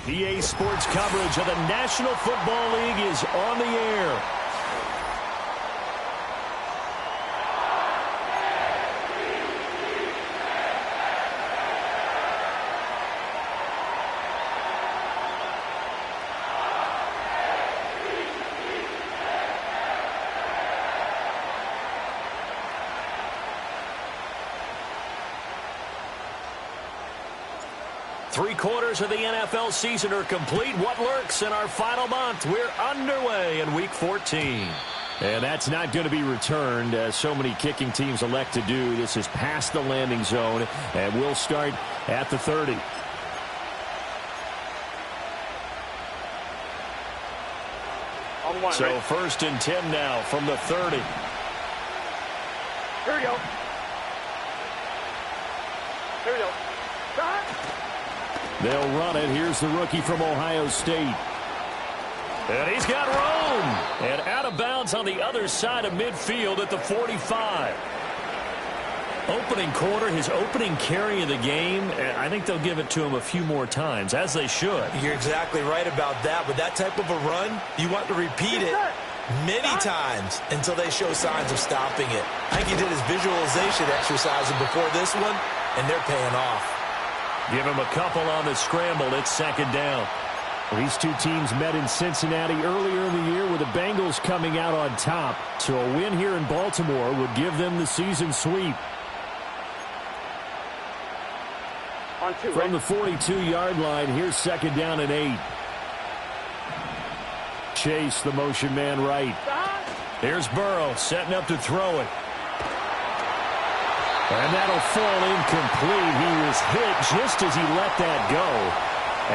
EA Sports coverage of the National Football League is on the air. Three-quarters of the NFL season are complete. What lurks in our final month? We're underway in Week 14. And that's not going to be returned, as so many kicking teams elect to do. This is past the landing zone, and we'll start at the 30. So first and 10 now from the 30. Here we go. Here we go. They'll run it. Here's the rookie from Ohio State. And he's got room. And out of bounds on the other side of midfield at the 45. Opening quarter, his opening carry of the game. I think they'll give it to him a few more times, as they should. You're exactly right about that. With that type of a run, you want to repeat it many times until they show signs of stopping it. I think he did his visualization exercises before this one, and they're paying off. Give him a couple on the scramble. It's second down. These two teams met in Cincinnati earlier in the year with the Bengals coming out on top. So a win here in Baltimore would give them the season sweep. From the 42-yard line, here's second down and 8. Chase, the motion man right. Here's Burrow setting up to throw it. And that'll fall incomplete. He was hit just as he let that go.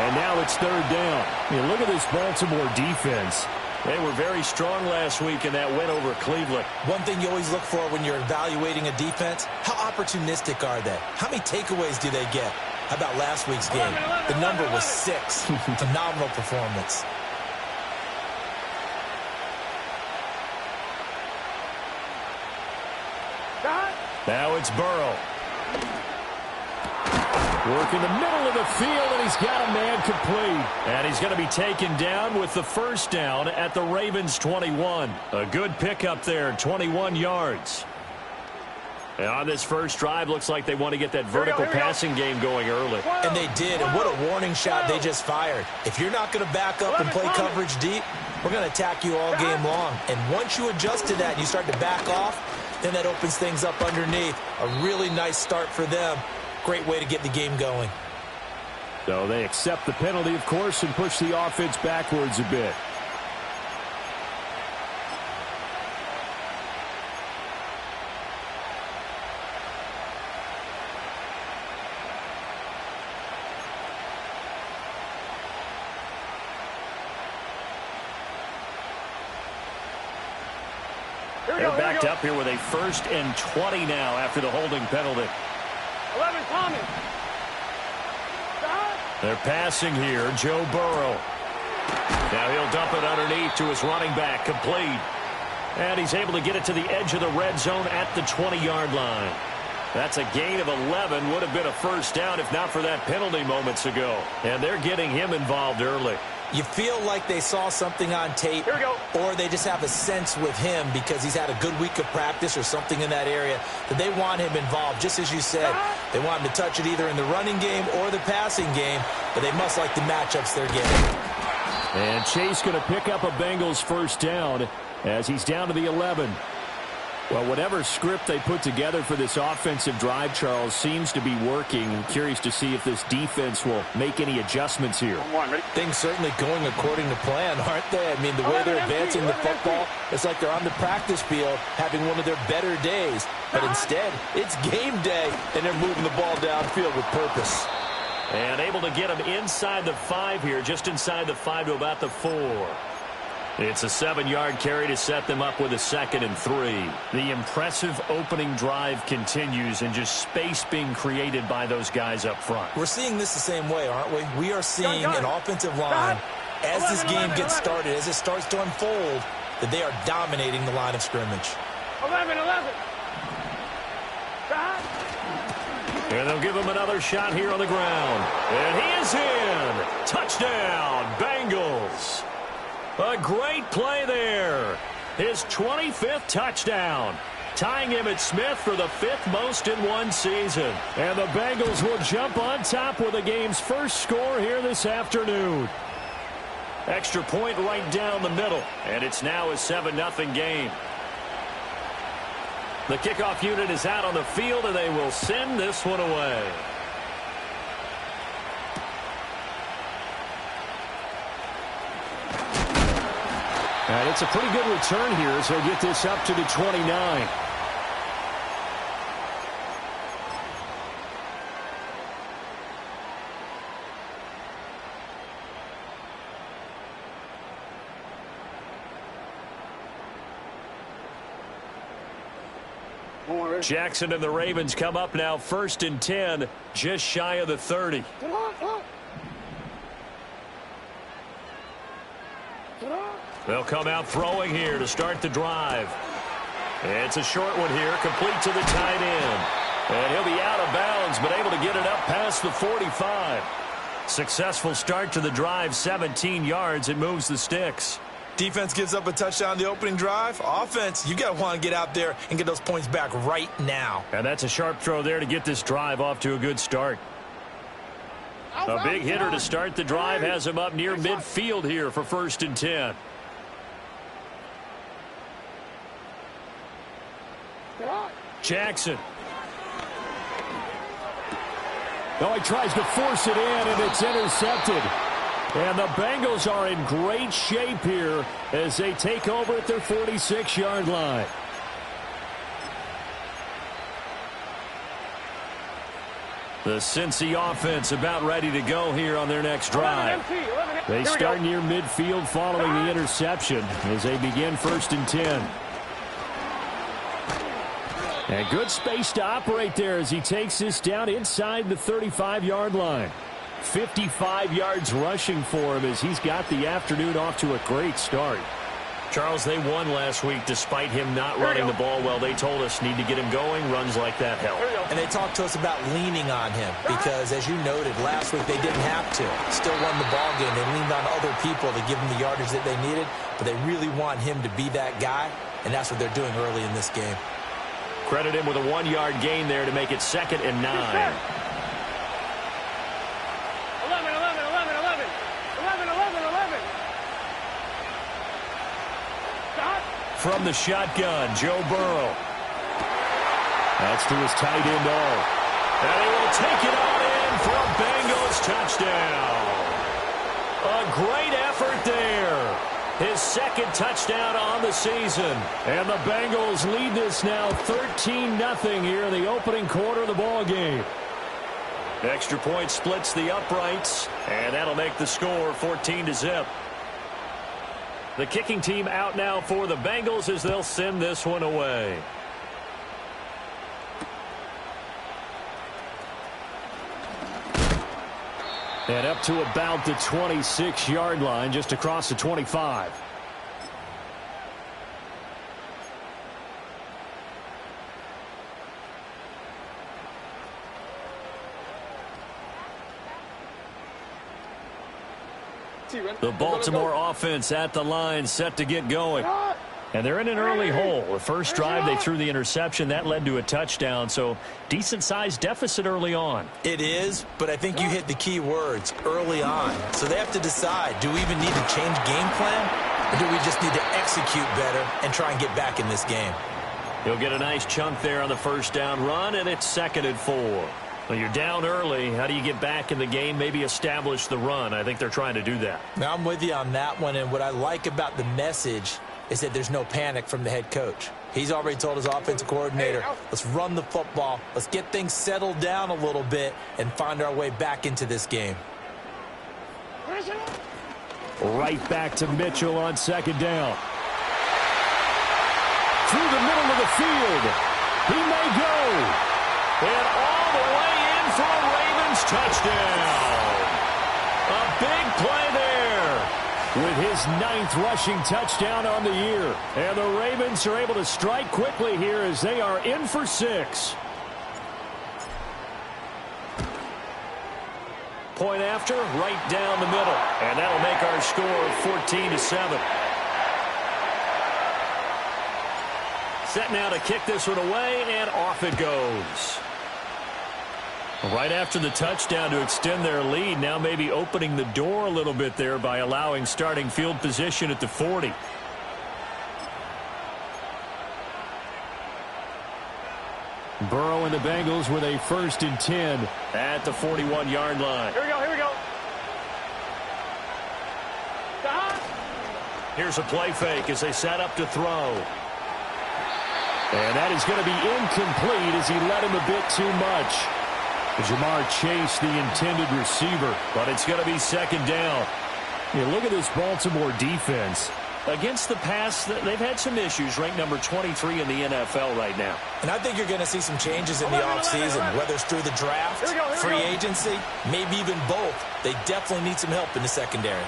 And now it's third down. I mean, look at this Baltimore defense. They were very strong last week in that win over Cleveland. One thing you always look for when you're evaluating a defense, how opportunistic are they? How many takeaways do they get? How about last week's game? The number was 6. Phenomenal performance. Now it's Burrow. Work in the middle of the field, and he's got a man complete. And he's going to be taken down with the first down at the Ravens' 21. A good pickup there, 21 yards. And on this first drive, looks like they want to get that vertical passing game going early. And they did, and what a warning shot they just fired. If you're not going to back up and play coverage deep, we're going to attack you all game long. And once you adjust to that and you start to back off, then that opens things up underneath. A really nice start for them. Great way to get the game going. So they accept the penalty, of course, and push the offense backwards a bit. They're backed up here with a 1st and 20 now after the holding penalty. 11, Tommy. They're passing here, Joe Burrow. Now he'll dump it underneath to his running back, complete. And he's able to get it to the edge of the red zone at the 20-yard line. That's a gain of 11. Would have been a first down if not for that penalty moments ago. And they're getting him involved early. You feel like they saw something on tape, or they just have a sense with him because he's had a good week of practice or something in that area that they want him involved. Just as you said, they want him to touch it either in the running game or the passing game, but they must like the matchups they're getting. And Chase going to pick up a Bengals first down as he's down to the 11. Well, whatever script they put together for this offensive drive, Charles, seems to be working. I'm curious to see if this defense will make any adjustments here. Things certainly going according to plan, aren't they? I mean, the way they're advancing the football, it's like they're on the practice field having one of their better days. But instead, it's game day, and they're moving the ball downfield with purpose. And able to get him inside the 5 here, just inside the 5 to about the 4. It's a 7-yard carry to set them up with a 2nd and 3. The impressive opening drive continues and just space being created by those guys up front. We're seeing this the same way, aren't we? We are seeing an offensive line, as this game gets started, as it starts to unfold, that they are dominating the line of scrimmage. 11. And they'll give him another shot here on the ground. And he is in. Touchdown. A great play there. His 25th touchdown, tying Emmitt Smith for the 5th most in one season. And the Bengals will jump on top with the game's first score here this afternoon. Extra point right down the middle, and it's now a 7-0 game. The kickoff unit is out on the field, and they will send this one away. And it's a pretty good return here as he'll get this up to the 29. Jackson and the Ravens come up now 1st and 10, just shy of the 30. They'll come out throwing here to start the drive. It's a short one here, complete to the tight end. And he'll be out of bounds, but able to get it up past the 45. Successful start to the drive, 17 yards. It moves the sticks. Defense gives up a touchdown the opening drive. Offense, you got to want to get out there and get those points back right now. And that's a sharp throw there to get this drive off to a good start. A big hitter to start the drive has him up near midfield here for 1st and 10. Jackson. Oh, he tries to force it in, and it's intercepted. And the Bengals are in great shape here as they take over at their 46-yard line. The Cincy offense about ready to go here on their next drive. They start near midfield following the interception as they begin 1st and 10. And good space to operate there as he takes this down inside the 35-yard line. 55 yards rushing for him as he's got the afternoon off to a great start. Charles, they won last week despite him not running the ball well. They told us need to get him going. Runs like that help. And they talked to us about leaning on him because, as you noted, last week they didn't have to. Still won the ball game. They leaned on other people to give them the yardage that they needed, but they really want him to be that guy, and that's what they're doing early in this game. Credit him with a 1-yard gain there to make it 2nd and 9. From the shotgun, Joe Burrow. That's to his tight end, and he will take it on in for a Bengals touchdown. A great effort there. His 2nd touchdown on the season. And the Bengals lead this now 13-0 here in the opening quarter of the ball game. Extra point splits the uprights, and that'll make the score 14-0. The kicking team out now for the Bengals as they'll send this one away. And up to about the 26-yard line, just across the 25. The Baltimore offense at the line, set to get going. And they're in an early hole. The first drive, they threw the interception. That led to a touchdown, so decent-sized deficit early on. It is, but I think you hit the key words, early on. So they have to decide, do we even need to change game plan, or do we just need to execute better and try and get back in this game? He'll get a nice chunk there on the first down run, and it's 2nd and 4. Well, you're down early. How do you get back in the game, maybe establish the run? I think they're trying to do that. Now, I'm with you on that one, and what I like about the message is that there's no panic from the head coach. He's already told his offensive coordinator, let's run the football, let's get things settled down a little bit and find our way back into this game. Right back to Mitchell on 2nd down. Through the middle of the field. He may go. And all the way in for a Ravens touchdown. A big play there with his 9th rushing touchdown on the year. And the Ravens are able to strike quickly here as they are in for 6. Point after, right down the middle. And that'll make our score 14-7. Set now to kick this one away, and off it goes. Right after the touchdown to extend their lead, now maybe opening the door a little bit there by allowing starting field position at the 40. Burrow and the Bengals with a 1st and 10 at the 41-yard line. Here we go, here we go. Here's a play fake as they set up to throw. And that is going to be incomplete as he led him a bit too much. Jamar chased the intended receiver, but it's going to be 2nd down. Look at this Baltimore defense. Against the pass, they've had some issues, ranked number 23 in the NFL right now. And I think you're going to see some changes in the offseason, whether it's through the draft, free agency, maybe even both. They definitely need some help in the secondary.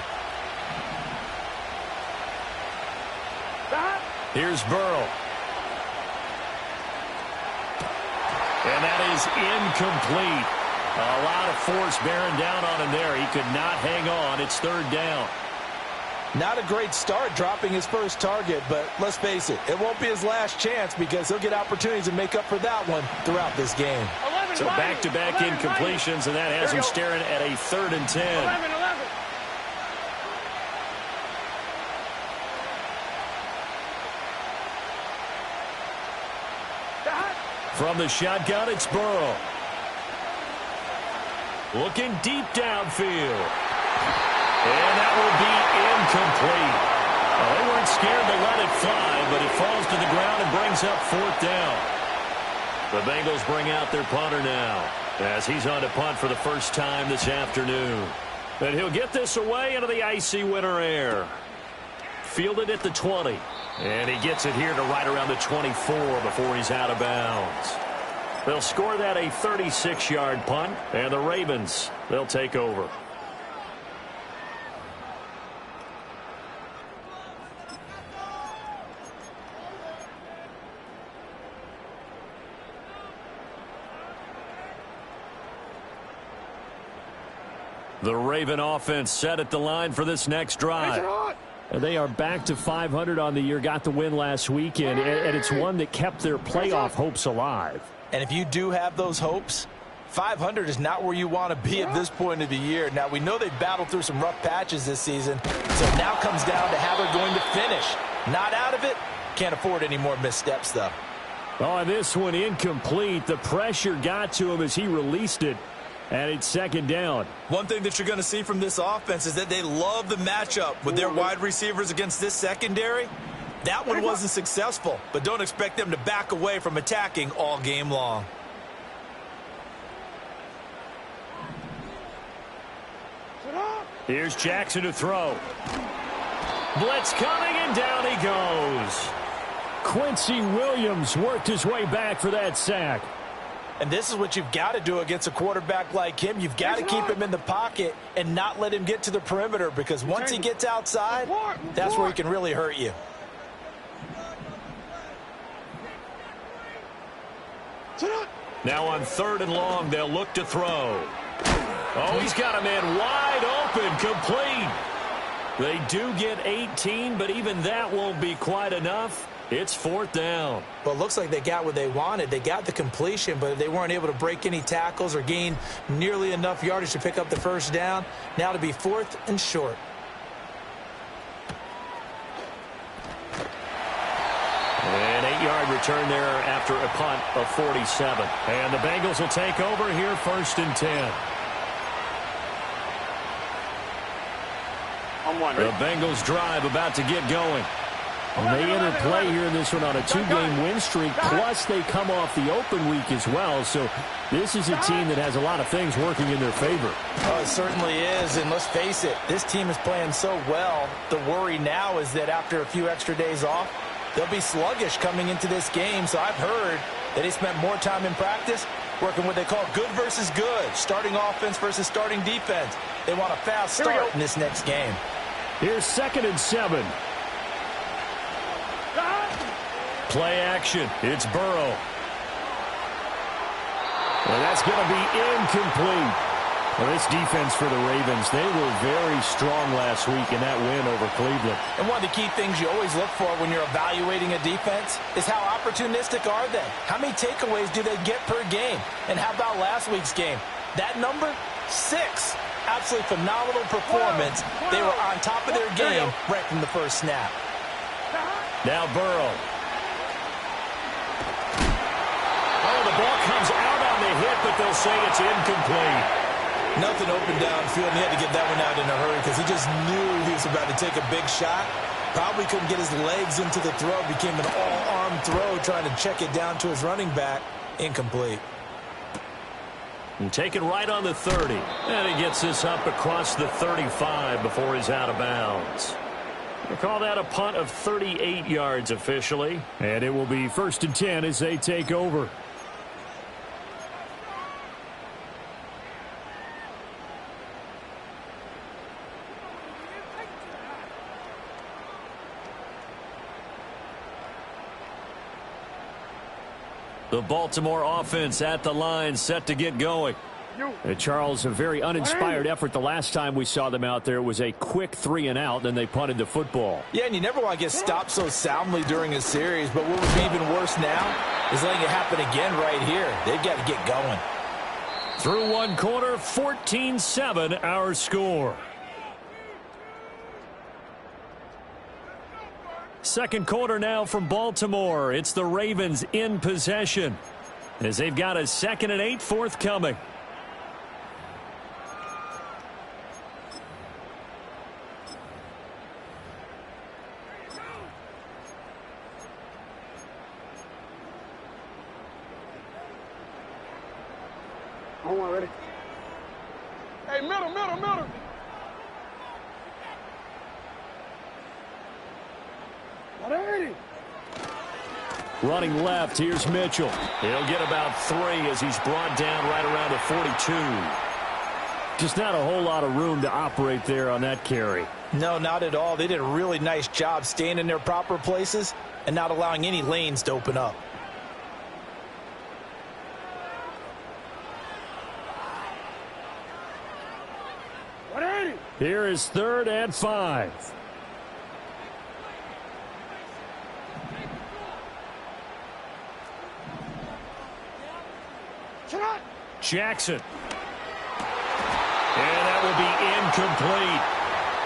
Here's Burrow. And that is incomplete. A lot of force bearing down on him there. He could not hang on. It's 3rd down. Not a great start dropping his first target, but let's face it, it won't be his last chance because he'll get opportunities to make up for that one throughout this game. So back-to-back incompletions, and that has him staring at a 3rd and 10. 11. From the shotgun, it's Burrow. Looking deep downfield. And that will be incomplete. Well, they weren't scared to let it fly, but it falls to the ground and brings up 4th down. The Bengals bring out their punter now as he's on to punt for the first time this afternoon. And he'll get this away into the icy winter air. Fielded at the 20. And he gets it here to right around the 24 before he's out of bounds. They'll score that a 36-yard punt, and the Ravens, they'll take over. The Raven offense set at the line for this next drive. They are back to 500 on the year, got the win last weekend, and it's one that kept their playoff hopes alive. And if you do have those hopes, 500 is not where you want to be at this point of the year. Now, we know they've battled through some rough patches this season, so now comes down to how they're going to finish. Not out of it. Can't afford any more missteps, though. Oh, this one incomplete. The pressure got to him as he released it. And it's 2nd down. One thing that you're going to see from this offense is that they love the matchup with their wide receivers against this secondary. That one wasn't successful, but don't expect them to back away from attacking all game long. Here's Jackson to throw. Blitz coming, and down he goes. Quincy Williams worked his way back for that sack. And this is what you've got to do against a quarterback like him. You've got to keep him in the pocket and not let him get to the perimeter, because once he gets outside, that's where he can really hurt you. Now on 3rd and long, they'll look to throw. Oh, he's got a man wide open, complete. They do get 18, but even that won't be quite enough. It's 4th down. Well, it looks like they got what they wanted. They got the completion, but they weren't able to break any tackles or gain nearly enough yardage to pick up the 1st down. Now to be 4th and short. An 8-yard return there after a punt of 47. And the Bengals will take over here, 1st and 10. The Bengals drive about to get going. And they enter play here in this one on a 2-game win streak, plus they come off the open week as well. So this is a team that has a lot of things working in their favor. Oh, it certainly is, and let's face it, this team is playing so well. The worry now is that after a few extra days off, they'll be sluggish coming into this game. So I've heard that they spent more time in practice working what they call good versus good, starting offense versus starting defense. They want a fast start in this next game. Here's 2nd and 7. Play action. It's Burrow. And that's going to be incomplete. Well, this defense for the Ravens, they were very strong last week in that win over Cleveland. And one of the key things you always look for when you're evaluating a defense is how opportunistic are they? How many takeaways do they get per game? And how about last week's game? That number, 6. Absolutely phenomenal performance. They were on top of their game right from the first snap. Now Burrow. Oh, the ball comes out on the hit, but they'll say it's incomplete. Nothing open downfield, and he had to get that one out in a hurry because he just knew he was about to take a big shot. Probably couldn't get his legs into the throw. Became an all-arm throw trying to check it down to his running back. Incomplete. And taken right on the 30. And he gets this up across the 35 before he's out of bounds. We'll call that a punt of 38 yards officially. And it will be 1st and 10 as they take over. The Baltimore offense at the line, set to get going. Charles, a very uninspired effort the last time we saw them out there. It was a quick 3-and-out, then they punted the football. Yeah, and you never want to get stopped so soundly during a series, but what would be even worse now is letting it happen again right here. They've got to get going. Through one quarter, 14-7 our score. Second quarter now from Baltimore. It's the Ravens in possession as they've got a 2nd and 8 forthcoming. Hold on, ready? Hey, middle. Running left, here's Mitchell. He'll get about 3 as he's brought down right around the 42. Just not a whole lot of room to operate there on that carry. No, not at all. They did a really nice job staying in their proper places and not allowing any lanes to open up. Here is 3rd and 5. Jackson. And that will be incomplete.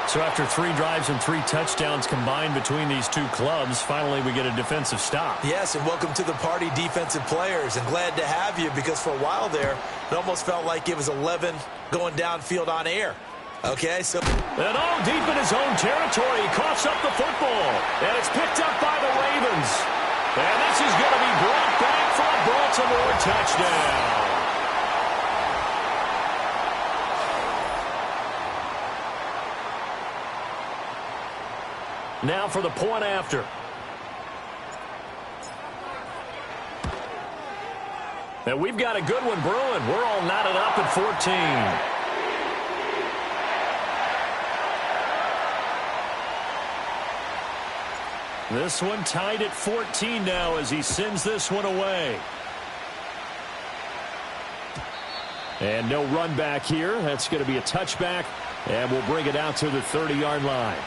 So after 3 drives and 3 touchdowns combined between these two clubs, finally we get a defensive stop. Yes, and welcome to the party, defensive players. And glad to have you because for a while there, it almost felt like it was 11 going downfield on air. Okay, so... And all deep in his own territory, he coughs up the football. And it's picked up by the Ravens. And this is going to be brought back for a Baltimore touchdown. Now for the point after. And we've got a good one brewing. We're all knotted up at 14. This one tied at 14 now as he sends this one away. And no run back here. That's going to be a touchback. And we'll bring it out to the 30-yard line.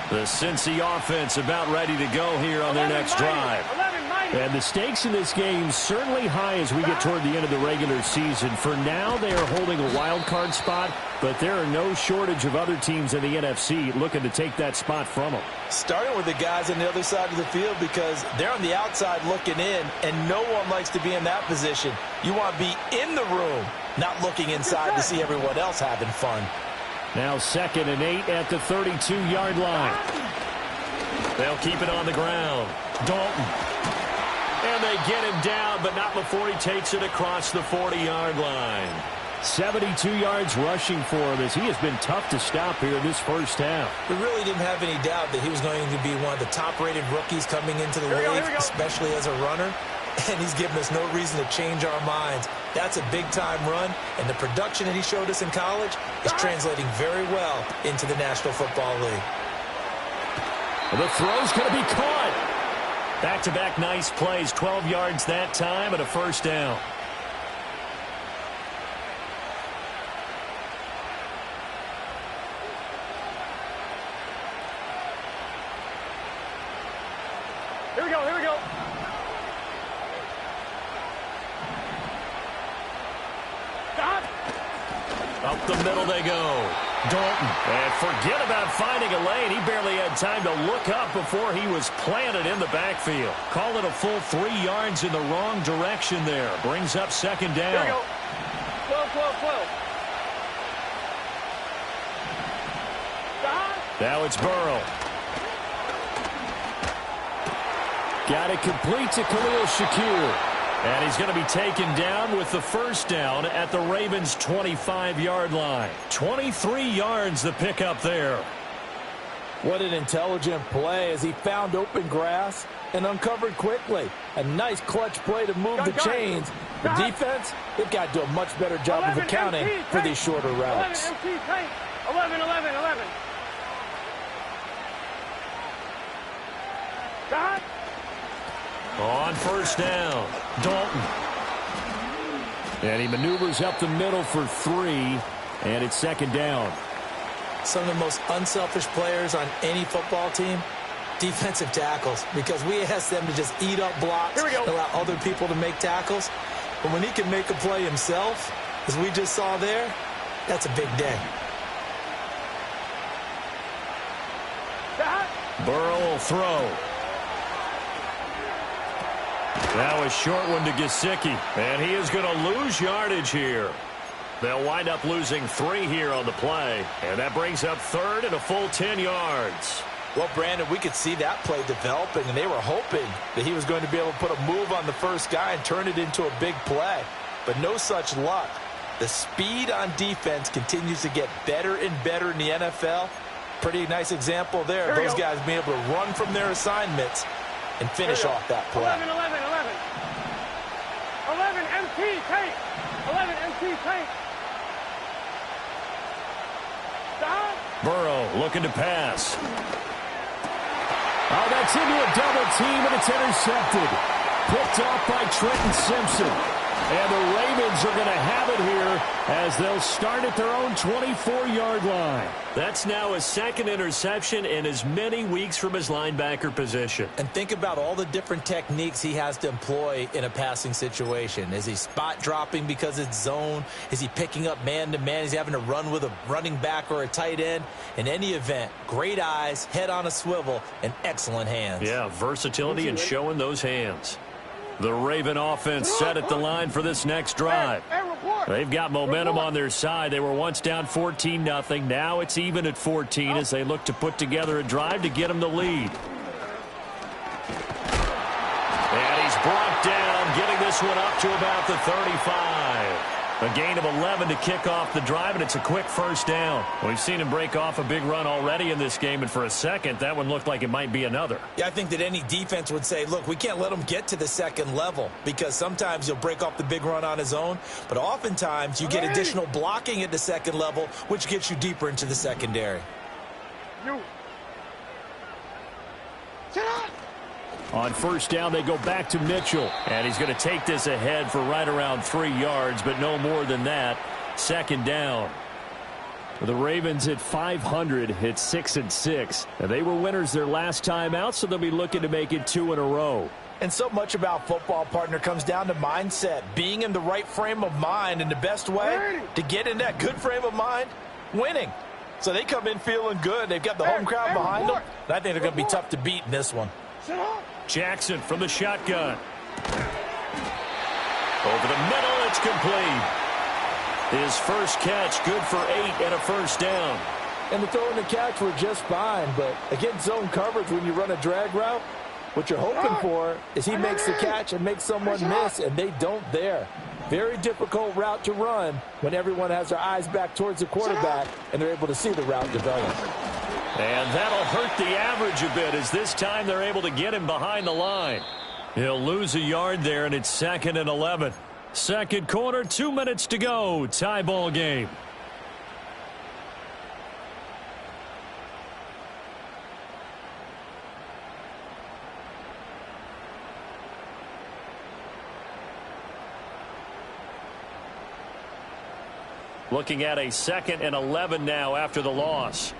The Cincy offense about ready to go here on their next drive. And the stakes in this game certainly high as we get toward the end of the regular season. For now, they are holding a wild card spot, but there are no shortage of other teams in the NFC looking to take that spot from them. Starting with the guys on the other side of the field because they're on the outside looking in, and no one likes to be in that position. You want to be in the room, not looking inside to see everyone else having fun. Now 2nd and 8 at the 32-yard line. They'll keep it on the ground. Dalton. And they get him down, but not before he takes it across the 40-yard line. 72 yards rushing for him as he has been tough to stop here this first half. We really didn't have any doubt that he was going to be one of the top-rated rookies coming into the league, especially as a runner. and he's given us no reason to change our minds. That's a big-time run, and the production that he showed us in college is translating very well into the National Football League. The throw's going to be caught. Back-to-back nice plays, 12 yards that time and a first down. Here we go, here we go. Stop. Up the middle they go. Dalton. And forget about finding a lane. He barely had time to look up before he was planted in the backfield. Call it a full 3 yards in the wrong direction there. Brings up second down. Here we go. 12, 12, 12. Stop. Now it's Burrow. Got it complete to Khalil Shakir. And he's going to be taken down with the first down at the Ravens' 25-yard line. 23 yards the pickup there. What an intelligent play as he found open grass and uncovered quickly. A nice clutch play to move the chains. The defense, they've got to do a much better job of accounting for these shorter routes. 11, 11, 11. Stop. On first down, Dalton. And he maneuvers up the middle for 3, and it's second down. Some of the most unselfish players on any football team, defensive tackles, because we ask them to just eat up blocks and allow other people to make tackles. But when he can make a play himself, as we just saw there, that's a big day. Burrow will throw. Now a short one to Gesicki, and he is going to lose yardage here. They'll wind up losing 3 here on the play, and that brings up third and a full 10 yards. Well, Brandon, we could see that play developing, and they were hoping that he was going to be able to put a move on the first guy and turn it into a big play. But no such luck. The speed on defense continues to get better and better in the NFL. Pretty nice example there. Those guys being able to run from their assignments and finish off that play. 11, 11, 11. 11, MT, tank. 11, MT, tank. Stop. Burrow looking to pass. Oh, that's into a double team, and it's intercepted. Picked off by Trenton Simpson. And the Ravens are going to have it here as they'll start at their own 24-yard line. That's now his second interception in as many weeks from his linebacker position. And think about all the different techniques he has to employ in a passing situation. Is he spot dropping because it's zone? Is he picking up man-to-man? Is he having to run with a running back or a tight end? In any event, great eyes, head on a swivel, and excellent hands. Yeah, versatility and showing those hands. The Raven offense set at the line for this next drive. They've got momentum on their side. They were once down 14-0. Now it's even at 14 as they look to put together a drive to get them the lead. And he's brought down, getting this one up to about the 35. A gain of 11 to kick off the drive, and it's a quick first down. We've seen him break off a big run already in this game, and for a second, that one looked like it might be another. Yeah, I think that any defense would say, look, we can't let him get to the second level because sometimes he'll break off the big run on his own, but oftentimes you get additional blocking at the second level, which gets you deeper into the secondary. Sit up. On first down, they go back to Mitchell. And he's going to take this ahead for right around 3 yards, but no more than that. Second down. The Ravens at 500 hit 6-6. And they were winners their last time out, so they'll be looking to make it 2 in a row. And so much about football, partner, comes down to mindset. Being in the right frame of mind, and the best way to get in that good frame of mind, winning. So they come in feeling good. They've got the home crowd behind them. And I think they're going to be tough to beat in this one. Jackson from the shotgun. Over the middle, it's complete. His first catch, good for 8 and a first down. And the throw and the catch were just fine, but against zone coverage, when you run a drag route, what you're hoping for is he makes the catch and makes someone miss, and they don't there. Very difficult route to run when everyone has their eyes back towards the quarterback and they're able to see the route develop. And that'll hurt the average a bit as this time they're able to get him behind the line. He'll lose a yard there, and it's 2nd and 11. Second quarter, 2 minutes to go. Tie ball game. Looking at a 2nd and 11 now after the loss.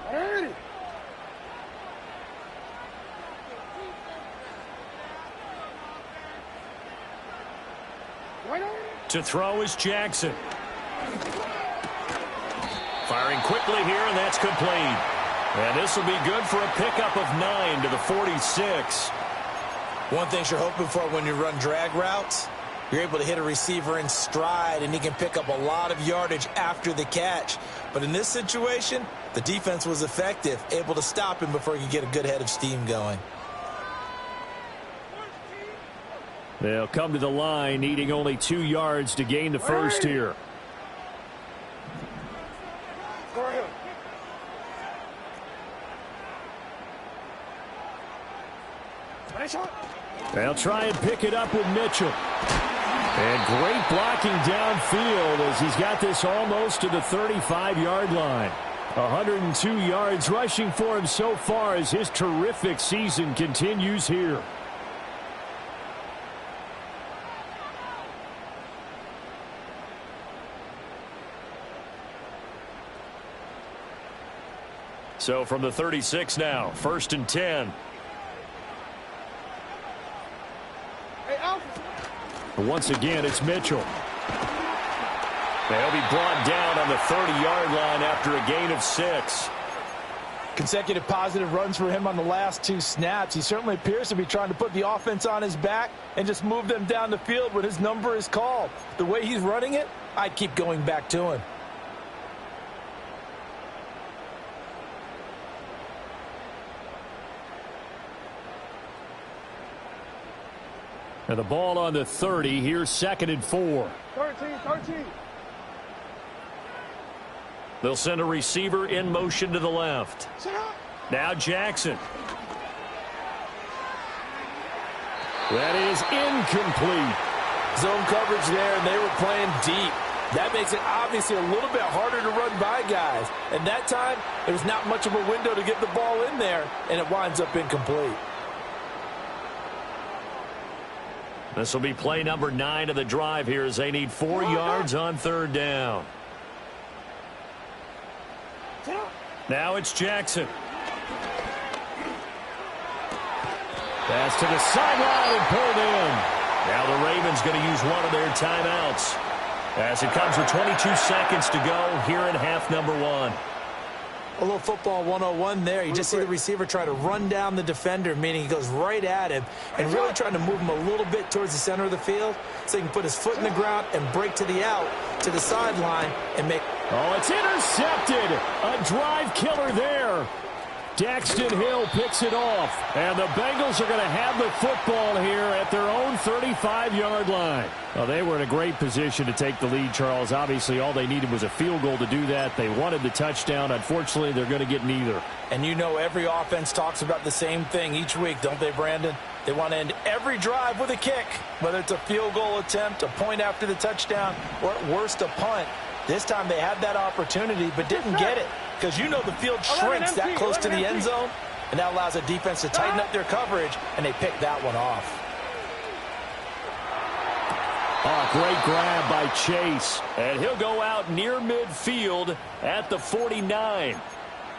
To throw is Jackson. Firing quickly here, and that's complete. And this will be good for a pickup of 9 to the 46. One thing you're hoping for when you run drag routes, you're able to hit a receiver in stride, and he can pick up a lot of yardage after the catch. But in this situation, the defense was effective, able to stop him before he could get a good head of steam going. They'll come to the line, needing only 2 yards to gain the first here. They'll try and pick it up with Mitchell. And great blocking downfield as he's got this almost to the 35-yard line. 102 yards rushing for him so far as his terrific season continues here. So from the 36 now, 1st and 10. Once again, it's Mitchell. They'll be brought down on the 30-yard line after a gain of 6. Consecutive positive runs for him on the last 2 snaps. He certainly appears to be trying to put the offense on his back and just move them down the field when his number is called. The way he's running it, I'd keep going back to him. And the ball on the 30. Here's 2nd and 4. 13. They'll send a receiver in motion to the left. Now Jackson. That is incomplete. Zone coverage there, and they were playing deep. That makes it obviously a little bit harder to run by guys. And that time, there's not much of a window to get the ball in there, and it winds up incomplete. This will be play number 9 of the drive here as they need 4 yards on 3rd down. Now it's Jackson. Pass to the sideline and pulled in. Now the Ravens going to use one of their timeouts as it comes with 22 seconds to go here in half number 1. A little football 101 there. You just see the receiver try to run down the defender, meaning he goes right at him and really trying to move him a little bit towards the center of the field so he can put his foot in the ground and break to the out, to the sideline, and make... Oh, it's intercepted. A drive killer there. Daxton Hill picks it off. And the Bengals are going to have the football here at their own 35-yard line. Well, they were in a great position to take the lead, Charles. Obviously, all they needed was a field goal to do that. They wanted the touchdown. Unfortunately, they're going to get neither. And you know every offense talks about the same thing each week, don't they, Brandon? They want to end every drive with a kick, whether it's a field goal attempt, a point after the touchdown, or at worst a punt. This time they had that opportunity but didn't get it because you know the field shrinks that close to the end zone, and that allows a defense to tighten up their coverage, and they pick that one off. Oh, great grab by Chase. And he'll go out near midfield at the 49.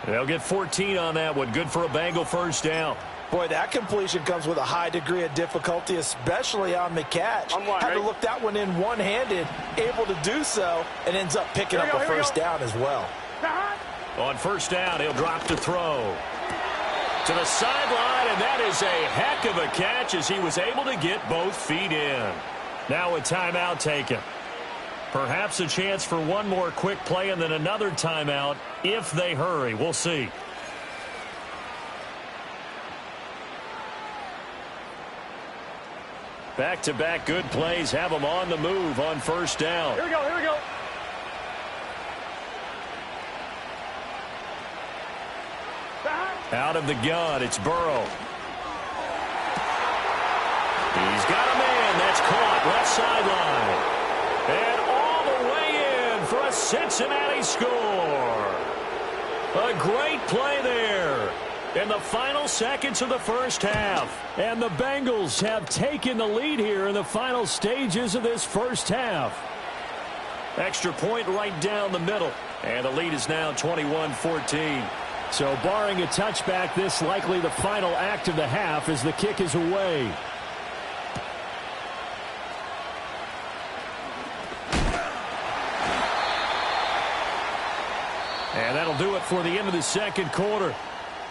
They'll get 14 on that one. Good for a Bengal first down. Boy, that completion comes with a high degree of difficulty, especially on the catch. Had to look that one in one-handed, able to do so, and ends up picking up a first down as well. On first down, he'll drop to throw. To the sideline, and that is a heck of a catch as he was able to get both feet in. Now a timeout taken. Perhaps a chance for one more quick play and then another timeout if they hurry. We'll see. Back-to-back good plays have them on the move on first down. Here we go. Out of the gun, it's Burrow. He's got a man. That's caught left sideline. And all the way in for a Cincinnati score. A great play there in the final seconds of the first half. And the Bengals have taken the lead here in the final stages of this first half. Extra point right down the middle. And the lead is now 21-14. So barring a touchback, this likely the final act of the half as the kick is away. And that'll do it for the end of the second quarter.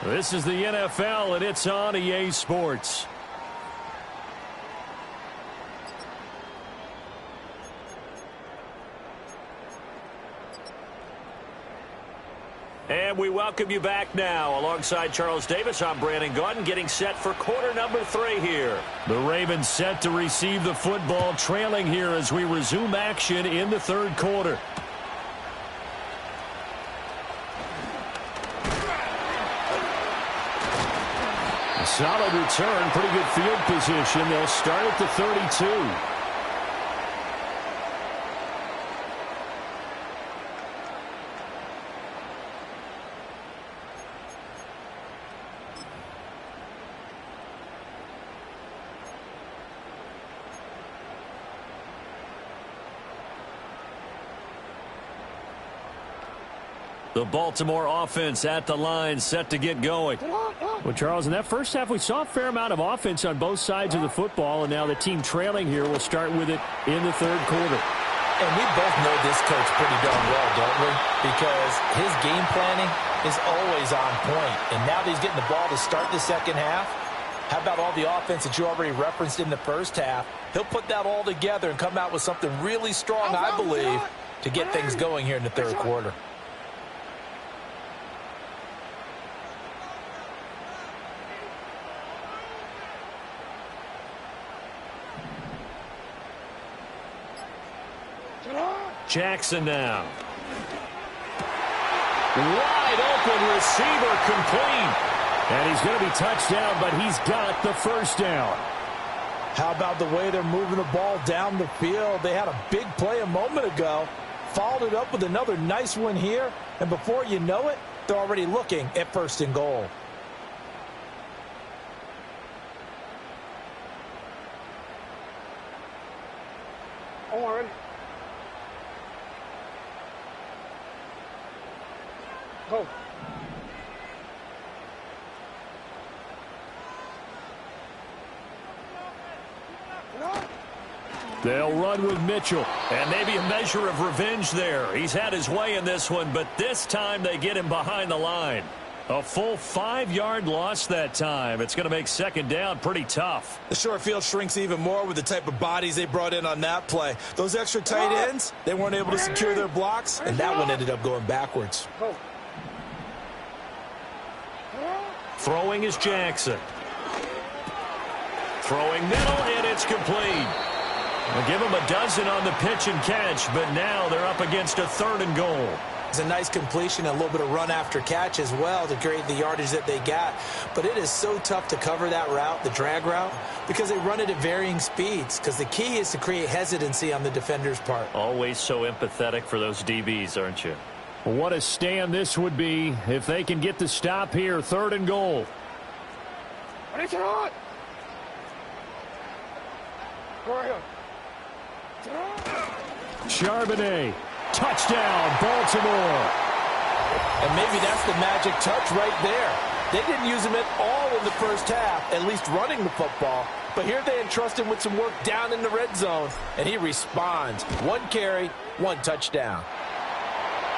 This is the NFL, and it's on EA Sports. And we welcome you back now. Alongside Charles Davis, I'm Brandon Gaudin, getting set for quarter number 3 here. The Ravens set to receive the football, trailing here as we resume action in the third quarter. A solid return, pretty good field position. They'll start at the 32. The Baltimore offense at the line, set to get going. Well, Charles, in that first half, we saw a fair amount of offense on both sides of the football, and now the team trailing here will start with it in the third quarter. And we both know this coach pretty darn well, don't we? Because his game planning is always on point. And now that he's getting the ball to start the second half, how about all the offense that you already referenced in the first half? He'll put that all together and come out with something really strong, I believe, to get things going here in the third quarter. Jackson now. Wide open receiver, complete. And he's going to be touched down, but he's got the first down. How about the way they're moving the ball down the field? They had a big play a moment ago, followed it up with another nice one here, and before you know it, they're already looking at first and goal. Orange. Go. They'll run with Mitchell. And maybe a measure of revenge there. He's had his way in this one, but this time they get him behind the line. A full 5-yard loss that time. It's going to make second down pretty tough. The short field shrinks even more with the type of bodies they brought in on that play. Those extra tight ends, they weren't able to secure their blocks, and that one ended up going backwards. Throwing is Jackson. Throwing middle, and it's complete. They'll give him a dozen on the pitch and catch, but now they're up against a 3rd and goal. It's a nice completion, a little bit of run after catch as well to create the yardage that they got. But it is so tough to cover that route, the drag route, because they run it at varying speeds. Because the key is to create hesitancy on the defender's part. Always so empathetic for those DBs, aren't you? What a stand this would be if they can get the stop here. 3rd and goal. Charbonnet. Touchdown, Baltimore. And maybe that's the magic touch right there. They didn't use him at all in the first half, at least running the football. But here they entrust him with some work down in the red zone, and he responds. 1 carry, 1 touchdown.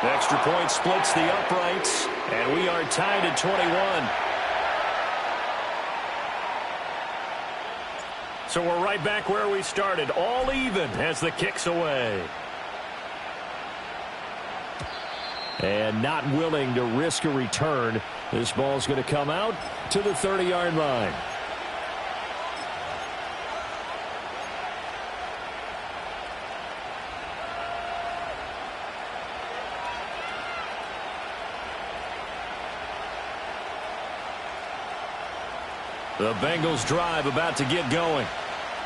The extra point splits the uprights, and we are tied at 21. So we're right back where we started, all even as the kick's away. And not willing to risk a return. This ball's going to come out to the 30-yard line. The Bengals drive about to get going.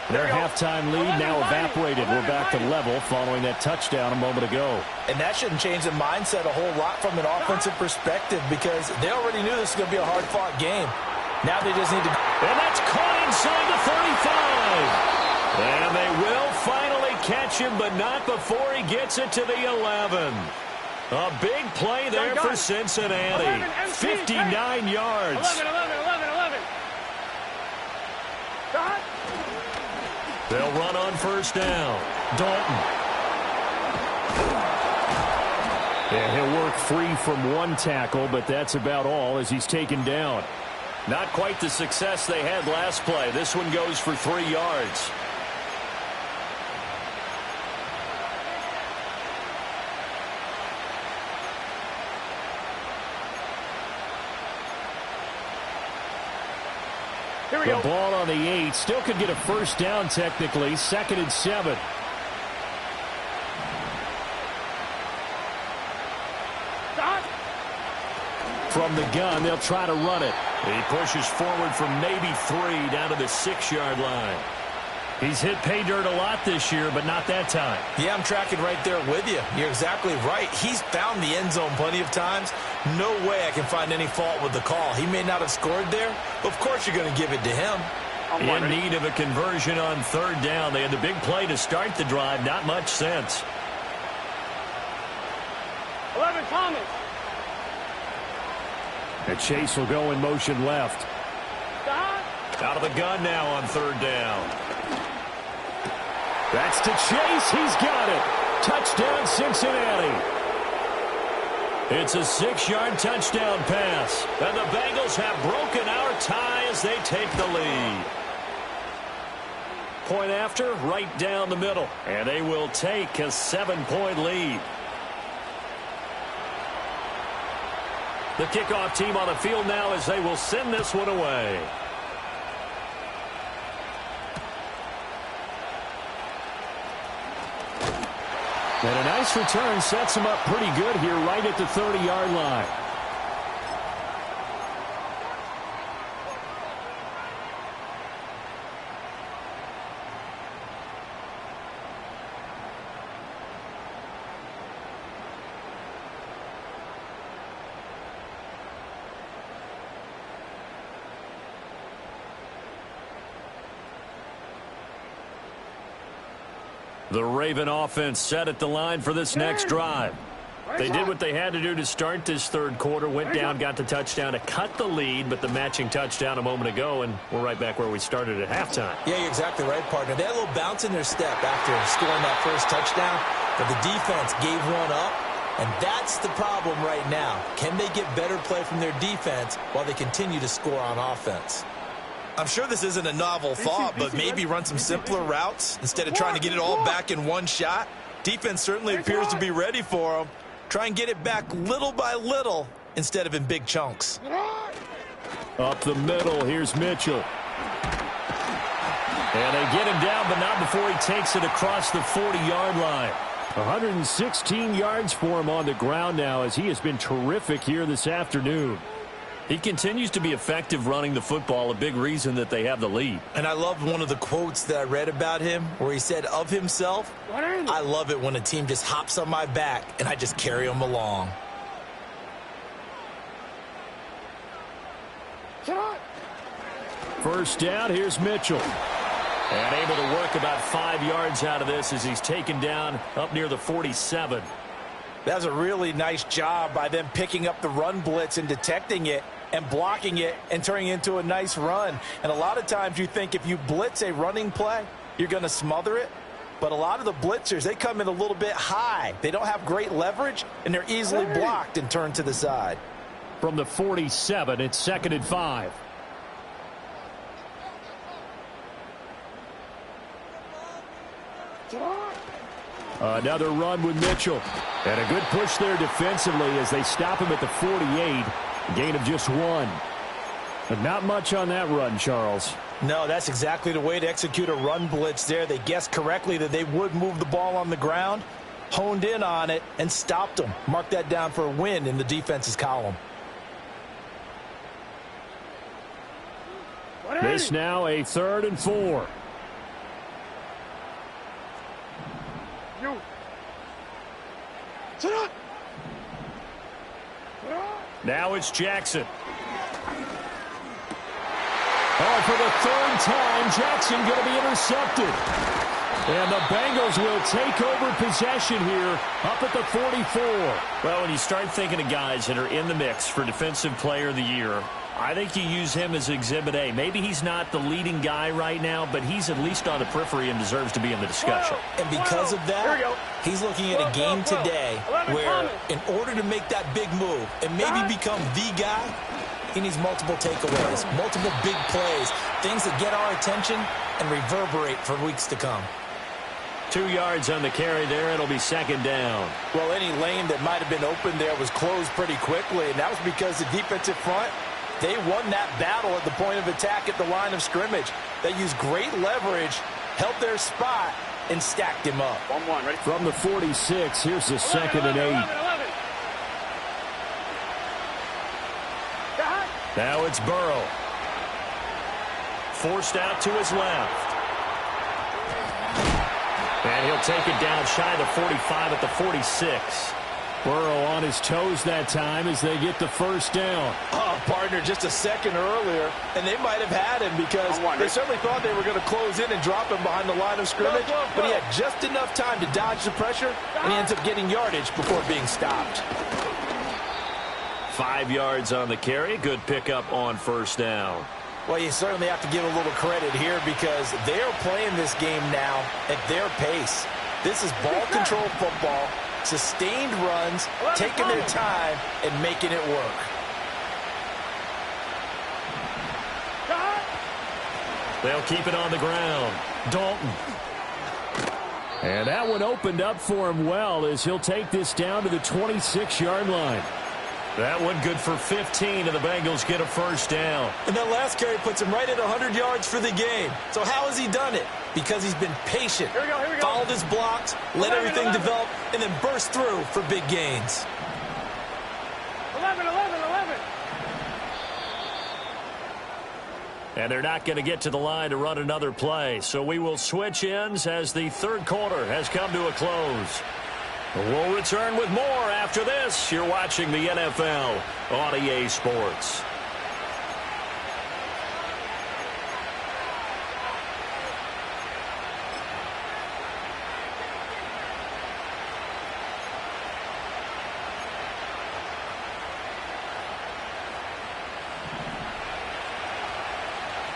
Their halftime lead now evaporated. We're back to level following that touchdown a moment ago. And that shouldn't change the mindset a whole lot from an offensive perspective because they already knew this was going to be a hard-fought game. Now they just need to... And that's caught inside the 35. And they will finally catch him, but not before he gets it to the 11. A big play there for Cincinnati. 59 yards. 11. Stop. They'll run on first down. Dalton. Yeah, he'll work free from one tackle, but that's about all as he's taken down. Not quite the success they had last play. This one goes for 3 yards. Here we The go. ball on the 8. Still could get a first down technically. 2nd and 7. Stop. From the gun, they'll try to run it. He pushes forward from maybe 3 down to the 6-yard line. He's hit pay dirt a lot this year, but not that time. Yeah, I'm tracking right there with you. You're exactly right. He's found the end zone plenty of times. No way I can find any fault with the call. He may not have scored there, but of course you're going to give it to him. In need of a conversion on 3rd down. They had the big play to start the drive. Not much sense. 11, Thomas. And Chase will go in motion left. Stop. Out of the gun now on 3rd down. That's to Chase. He's got it. Touchdown, Cincinnati. It's a 6-yard touchdown pass. And the Bengals have broken our tie as they take the lead. Point after, right down the middle. And they will take a 7-point lead. The kickoff team on the field now as they will send this one away. And a nice return sets him up pretty good here right at the 30-yard line. The Raven offense set at the line for this next drive. They did what they had to do to start this 3rd quarter. Went down, got the touchdown to cut the lead, but the matching touchdown a moment ago, and we're right back where we started at halftime. Yeah, you're exactly right, partner. They had a little bounce in their step after scoring that first touchdown, but the defense gave one up, and that's the problem right now. Can they get better play from their defense while they continue to score on offense? I'm sure this isn't a novel thought, but maybe run some simpler routes instead of trying to get it all back in one shot. Defense certainly appears to be ready for them. Try and get it back little by little instead of in big chunks. Up the middle, here's Mitchell. And they get him down, but not before he takes it across the 40-yard line. 116 yards for him on the ground now as he has been terrific here this afternoon. He continues to be effective running the football, a big reason that they have the lead. And I loved one of the quotes that I read about him where he said of himself, I love it when a team just hops on my back and I just carry them along. First down, here's Mitchell. And able to work about 5 yards out of this as he's taken down up near the 47. That was a really nice job by them picking up the run blitz and detecting it and blocking it and turning it into a nice run. And a lot of times you think if you blitz a running play, you're going to smother it. But a lot of the blitzers, they come in a little bit high. They don't have great leverage, and they're easily blocked and turned to the side. From the 47, it's 2nd and 5. Another run with Mitchell. And a good push there defensively as they stop him at the 48. Gain of just 1. But not much on that run, Charles. No, that's exactly the way to execute a run blitz there. They guessed correctly that they would move the ball on the ground, honed in on it, and stopped them. Mark that down for a win in the defense's column. This now a 3rd and 4. Now it's Jackson. Oh, for the third time, Jackson going to be intercepted. And the Bengals will take over possession here up at the 44. Well, when you start thinking of guys that are in the mix for Defensive Player of the Year, I think you use him as Exhibit A. Maybe he's not the leading guy right now, but he's at least on the periphery and deserves to be in the discussion. And because of that, he's looking at a game today where in order to make that big move and maybe become the guy, he needs multiple takeaways, multiple big plays, things that get our attention and reverberate for weeks to come. 2 yards on the carry there. It'll be second down. Well, any lane that might have been open there was closed pretty quickly, and that was because the defensive front, they won that battle at the point of attack at the line of scrimmage. They used great leverage, held their spot, and stacked him up. 1-1, ready? From the 46, here's the 2nd and 8. 11. Now it's Burrow. Forced out to his left. And he'll take it down shy of the 45 at the 46. Burrow on his toes that time as they get the first down. Oh, partner, just a second earlier, and they might have had him because they certainly thought they were going to close in and drop him behind the line of scrimmage, but he had just enough time to dodge the pressure, and he ends up getting yardage before being stopped. 5 yards on the carry. Good pickup on first down. Well, you certainly have to give a little credit here because they are playing this game now at their pace. This is ball control football, sustained runs, taking their time, and making it work. They'll keep it on the ground. Dalton. And that one opened up for him well as he'll take this down to the 26-yard line. That one good for 15, and the Bengals get a first down. And that last carry puts him right at 100 yards for the game. So how has he done it? Because he's been patient, Here we go. followed his blocks, let everything develop, and then burst through for big gains. 11. And they're not going to get to the line to run another play. So we will switch ends as the third quarter has come to a close. We'll return with more after this. You're watching the NFL on EA Sports.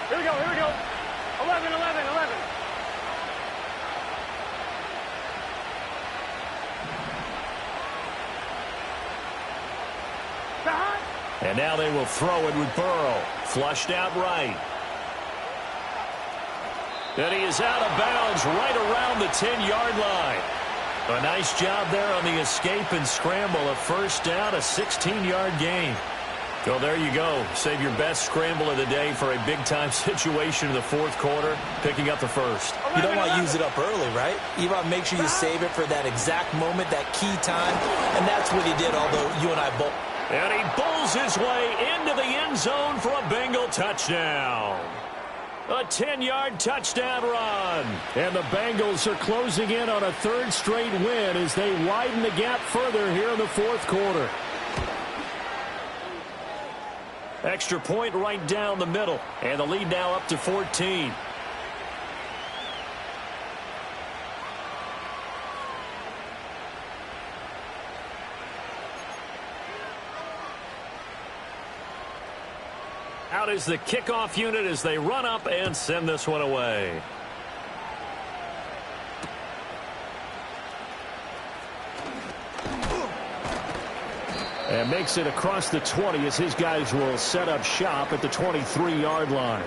Here we go. 11. And now they will throw it with Burrow. Flushed out right. And he is out of bounds right around the 10-yard line. A nice job there on the escape and scramble. A first down, a 16-yard gain. Well, there you go. Save your best scramble of the day for a big-time situation in the fourth quarter, picking up the first. You don't want to use it up early, right? You want to make sure you save it for that exact moment, that key time, and that's what he did, although you and I both. And he bulls his way into the end zone for a Bengal touchdown. A 10-yard touchdown run. And the Bengals are closing in on a third straight win as they widen the gap further here in the fourth quarter. Extra point right down the middle. And the lead now up to 14. Out is the kickoff unit as they run up and send this one away. And makes it across the 20 as his guys will set up shop at the 23-yard line.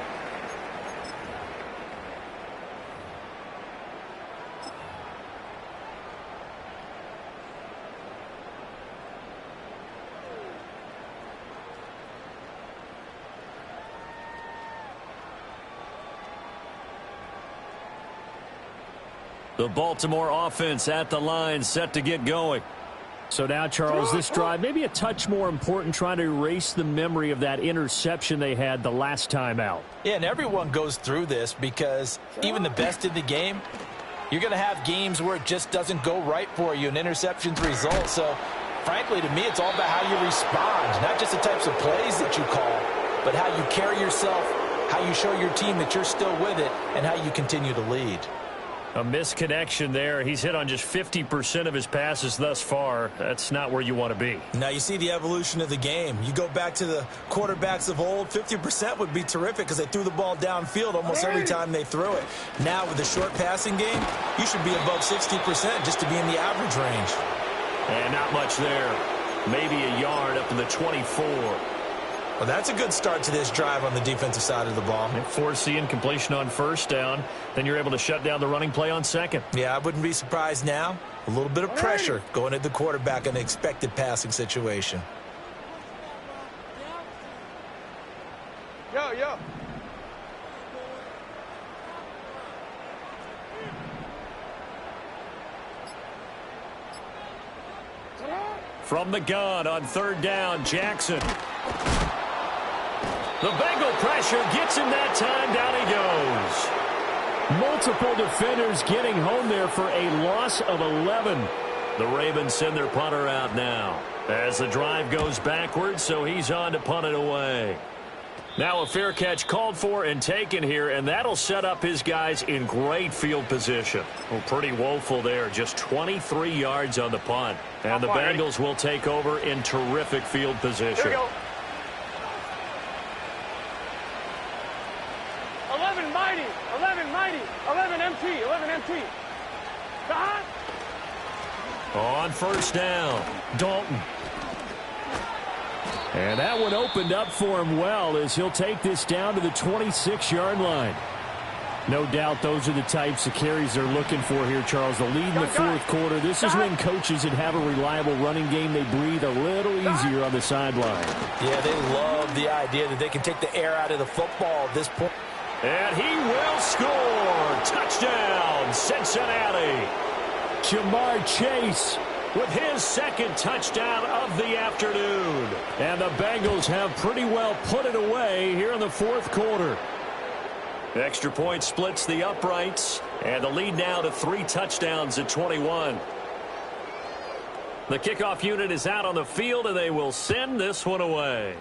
The Baltimore offense at the line, set to get going. So now, Charles, this drive maybe a touch more important, trying to erase the memory of that interception they had the last time out. Yeah, and everyone goes through this because even the best in the game, you're going to have games where it just doesn't go right for you and interceptions result. So frankly, to me, it's all about how you respond, not just the types of plays that you call, but how you carry yourself, how you show your team that you're still with it, and how you continue to lead. A misconnection there. He's hit on just 50% of his passes thus far. That's not where you want to be. Now, you see the evolution of the game. You go back to the quarterbacks of old, 50% would be terrific because they threw the ball downfield almost every time they threw it. Now, with the short passing game, you should be above 60% just to be in the average range. And not much there. Maybe a yard up to the 24. Well, that's a good start to this drive on the defensive side of the ball. And force the incompletion on first down. Then you're able to shut down the running play on second. Yeah, I wouldn't be surprised now. A little bit of pressure going at the quarterback in an expected passing situation. Yo. From the gun on third down, Jackson. The Bengal pressure gets him that time. Down he goes. Multiple defenders getting home there for a loss of 11. The Ravens send their punter out now as the drive goes backwards, so he's on to punt it away. Now a fair catch called for and taken here, and that'll set up his guys in great field position. Well, pretty woeful there. Just 23 yards on the punt. And the Bengals will take over in terrific field position. Here we go. 11 mighty, 11 MT. Stop. On first down, Dalton. And that one opened up for him well as he'll take this down to the 26-yard line. No doubt those are the types of carries they're looking for here, Charles. The lead in the fourth quarter. This is when coaches that have a reliable running game, they breathe a little easier on the sideline. Yeah, they love the idea that they can take the air out of the football at this point. And he will score. Touchdown, Cincinnati. Jamar Chase with his second touchdown of the afternoon. And the Bengals have pretty well put it away here in the fourth quarter. Extra point splits the uprights. And the lead now to 3 touchdowns at 21. The kickoff unit is out on the field, and they will send this one away.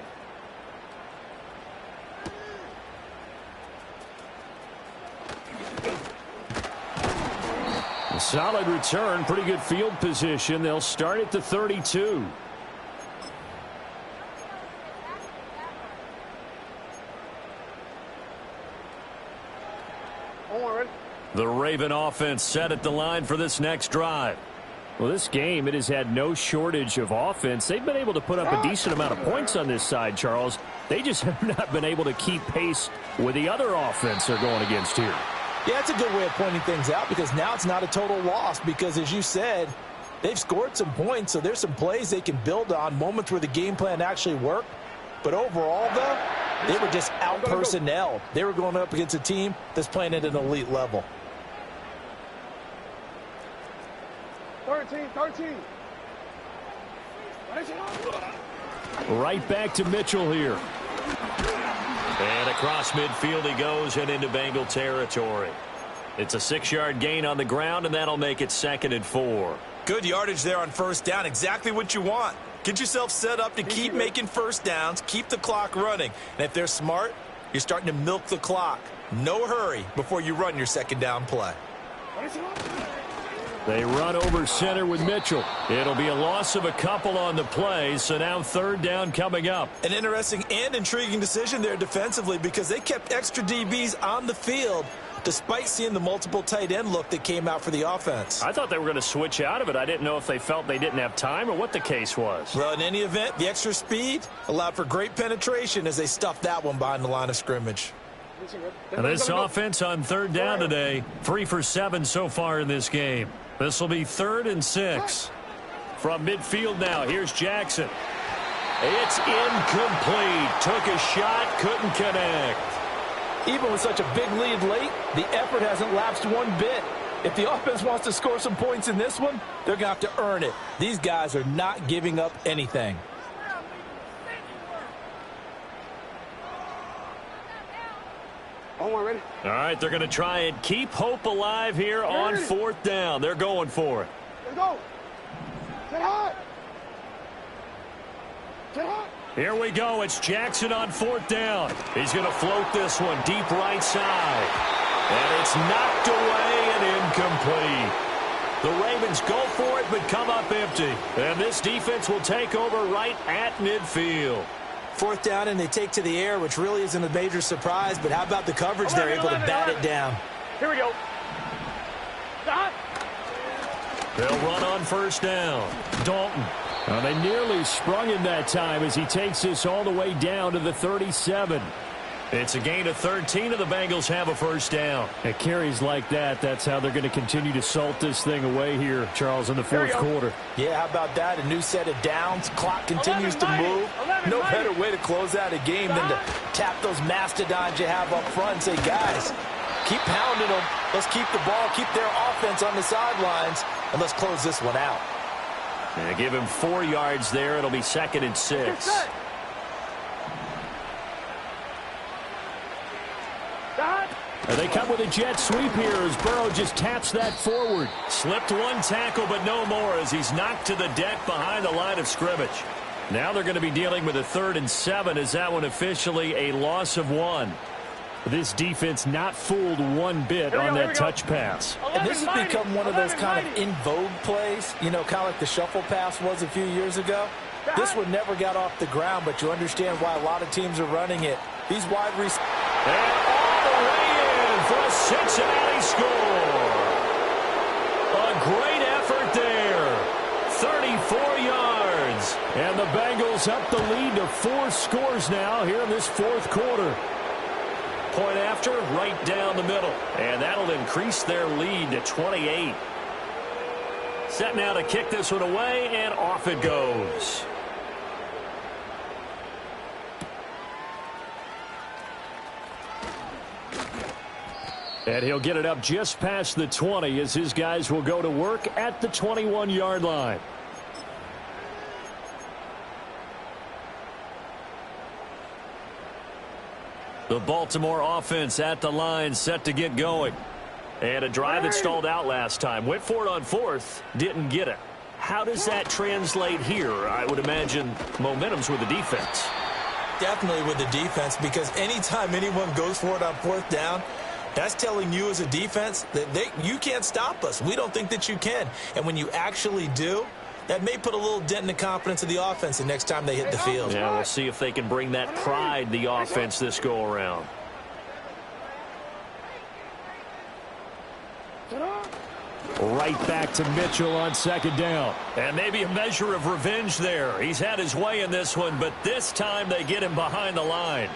A solid return, pretty good field position. They'll start at the 32. The Raven offense set at the line for this next drive. Well, this game, it has had no shortage of offense. They've been able to put up a decent amount of points on this side, Charles. They just have not been able to keep pace with the other offense they're going against here. Yeah, that's a good way of pointing things out because now it's not a total loss because, as you said, they've scored some points, so there's some plays they can build on, moments where the game plan actually worked. But overall, though, they were just out-personnelled. They were going up against a team that's playing at an elite level. 13. Right back to Mitchell here. And across midfield he goes and into Bengal territory. It's a 6-yard gain on the ground, and that'll make it 2nd and 4. Good yardage there on first down. Exactly what you want. Get yourself set up to keep making first downs, keep the clock running. And if they're smart, you're starting to milk the clock. No hurry before you run your second down play. They run over center with Mitchell. It'll be a loss of a couple on the play, so now 3rd down coming up. An interesting and intriguing decision there defensively because they kept extra DBs on the field despite seeing the multiple tight end look that came out for the offense. I thought they were going to switch out of it. I didn't know if they felt they didn't have time or what the case was. Well, in any event, the extra speed allowed for great penetration as they stuffed that one behind the line of scrimmage. And this offense on 3rd down today, 3 for 7 so far in this game. This will be 3rd and 6. From midfield now, here's Jackson. It's incomplete. Took a shot, couldn't connect. Even with such a big lead late, the effort hasn't lapsed one bit. If the offense wants to score some points in this one, they're going to have to earn it. These guys are not giving up anything. All right, they're going to try and keep hope alive here on 4th down. They're going for it. Let's go. Set high. Here we go. It's Jackson on 4th down. He's going to float this one deep right side. And it's knocked away and incomplete. The Ravens go for it, but come up empty. And this defense will take over right at midfield. 4th down, and they take to the air, which really isn't a major surprise. But how about the coverage? They're able to bat it down. Here we go. They'll run on 1st down. Dalton. Well, they nearly sprung him that time as he takes this all the way down to the 37. It's a gain of 13, and the Bengals have a 1st down. At carries like that, that's how they're going to continue to salt this thing away here, Charles, in the 4th quarter. Yeah, how about that? A new set of downs. Clock continues to move. No better way to close out a game than to tap those mastodons you have up front and say, guys, keep pounding them. Let's keep the ball, keep their offense on the sidelines, and let's close this one out. And give him 4 yards there. It'll be 2nd and 6. And they come with a jet sweep here as Burrow just taps that forward. Slipped one tackle, but no more as he's knocked to the deck behind the line of scrimmage. Now they're going to be dealing with a 3rd and 7 as that one officially a loss of 1. This defense not fooled one bit on that touch pass. And this has become one of those kind of in vogue plays, you know, kind of like the shuffle pass was a few years ago. This one never got off the ground, but you understand why a lot of teams are running it. These wide receivers. And all the way in for a Cincinnati score. A great effort there. 34 yards. And the Bengals up the lead to 4 scores now here in this 4th quarter. Point after, right down the middle. And that'll increase their lead to 28. Set now to kick this one away, and off it goes. And he'll get it up just past the 20 as his guys will go to work at the 21-yard line. The Baltimore offense at the line, set to get going. And a drive that stalled out last time. Went for it on 4th, didn't get it. How does that translate here? I would imagine momentum's with the defense. Definitely with the defense, because anytime anyone goes for it on 4th down, that's telling you as a defense that you can't stop us. We don't think that you can. And when you actually do, that may put a little dent in the confidence of the offense the next time they hit the field. Yeah, we'll see if they can bring that pride, the offense, this go-around. Right back to Mitchell on 2nd down. And maybe a measure of revenge there. He's had his way in this one, but this time they get him behind the line.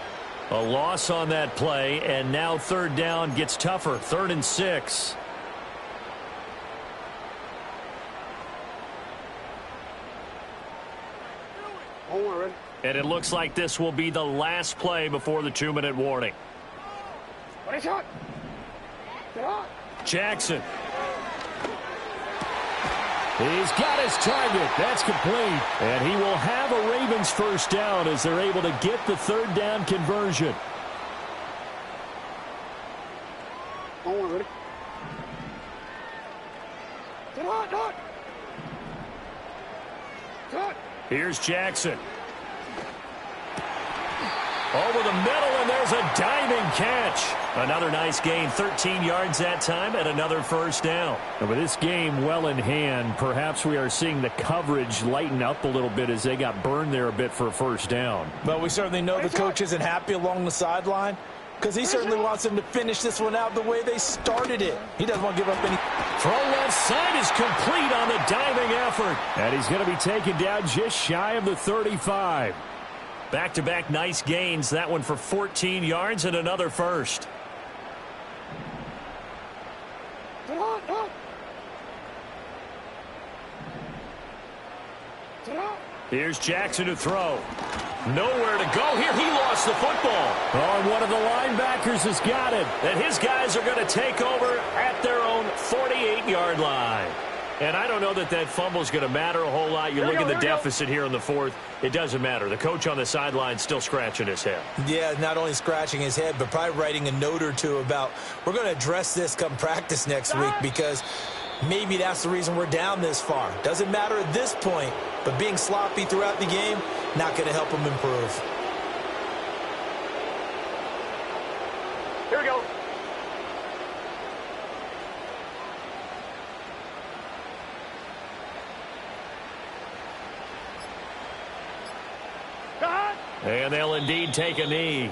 A loss on that play, and now 3rd down gets tougher. 3rd and 6. And it looks like this will be the last play before the 2-minute warning. Jackson. He's got his target. That's complete. And he will have a Ravens 1st down as they're able to get the 3rd down conversion. Here's Jackson. Over the middle, and there's a diving catch. Another nice gain, 13 yards that time, and another 1st down. And with this game well in hand, perhaps we are seeing the coverage lighten up a little bit as they got burned there a bit for a 1st down. Well, we certainly know the coach isn't happy along the sideline because he certainly wants them to finish this one out the way they started it. He doesn't want to give up any. Throw left side is complete on the diving effort. And he's going to be taken down just shy of the 35. Back-to-back nice gains. That one for 14 yards and another 1st. Here's Jackson to throw. Nowhere to go here. He lost the football. Oh, and one of the linebackers has got it. And his guys are going to take over at their own 48-yard line. And I don't know that that fumble is going to matter a whole lot. You look at the deficit here in the 4th. It doesn't matter. The coach on the sideline still scratching his head. Yeah, not only scratching his head, but probably writing a note or two about we're going to address this come practice next week because maybe that's the reason we're down this far. Doesn't matter at this point, but being sloppy throughout the game, not going to help him improve. Here we go. And they'll indeed take a knee.